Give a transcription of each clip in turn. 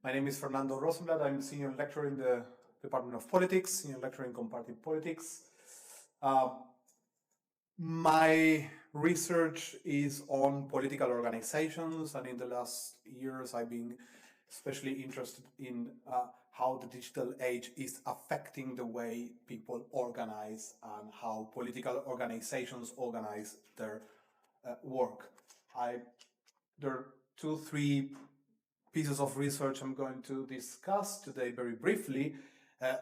My name is Fernando Rosenblatt. I'm a senior lecturer in the Department of Politics, senior lecturer in comparative politics. My research is on political organizations, and in the last years I've been especially interested in how the digital age is affecting the way people organize and how political organizations organize their work. There are 2-3 pieces of research I'm going to discuss today very briefly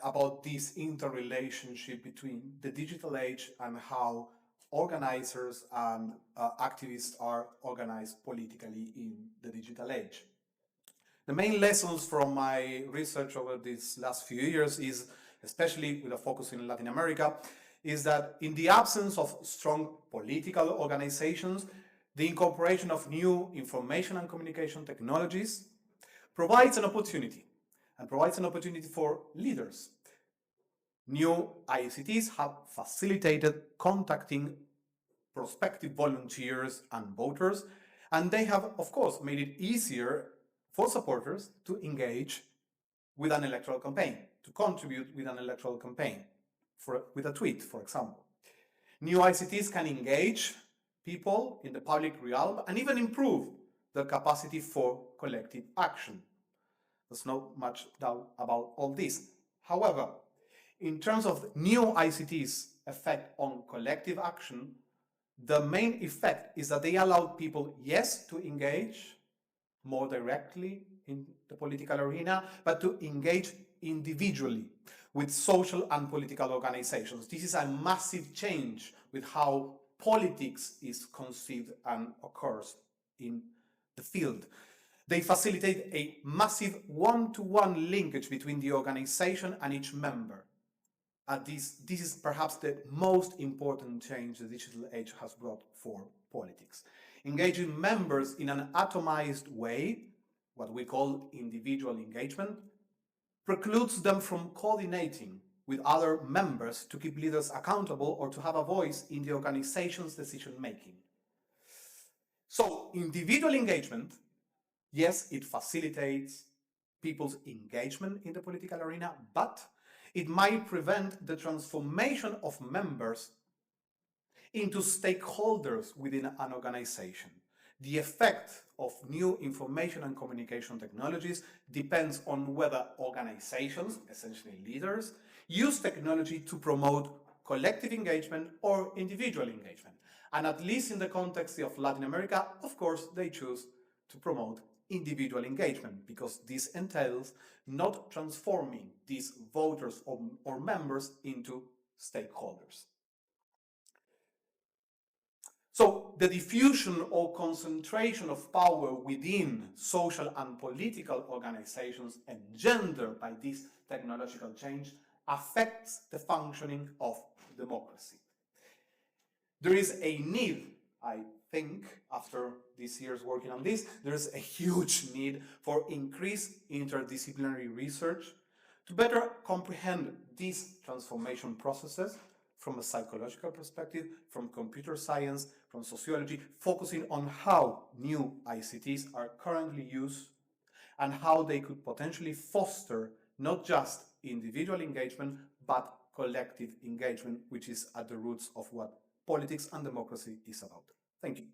about this interrelationship between the digital age and how organizers and activists are organized politically in the digital age. The main lessons from my research over these last few years is, especially with a focus in Latin America, is that in the absence of strong political organizations, the incorporation of new information and communication technologies provides an opportunity for leaders. New ICTs have facilitated contacting prospective volunteers and voters, and they have, of course, made it easier for supporters to engage with an electoral campaign, to contribute with an electoral campaign, with a tweet, for example. New ICTs can engage people in the public realm and even improve their capacity for collective action. There's not much doubt about all this. However, in terms of new ICT's effect on collective action, the main effect is that they allow people, yes, to engage more directly in the political arena, but to engage individually with social and political organizations. This is a massive change with how politics is conceived and occurs in the field. They facilitate a massive one-to-one linkage between the organization and each member. This is perhaps the most important change the digital age has brought for politics. Engaging members in an atomized way, what we call individual engagement, precludes them from coordinating with other members to keep leaders accountable or to have a voice in the organization's decision-making. So, individual engagement, yes, it facilitates people's engagement in the political arena, but it might prevent the transformation of members into stakeholders within an organization. The effect of new information and communication technologies depends on whether organizations, essentially leaders, use technology to promote collective engagement or individual engagement. And at least in the context of Latin America, of course, they choose to promote individual engagement, because this entails not transforming these voters or members into stakeholders. So the diffusion or concentration of power within social and political organizations engendered by this technological change affects the functioning of democracy. There is a need, I think, after these years working on this, there's a huge need for increased interdisciplinary research to better comprehend these transformation processes from a psychological perspective, from computer science, from sociology, focusing on how new ICTs are currently used and how they could potentially foster not just individual engagement, but collective engagement, which is at the roots of what politics and democracy is about. Thank you.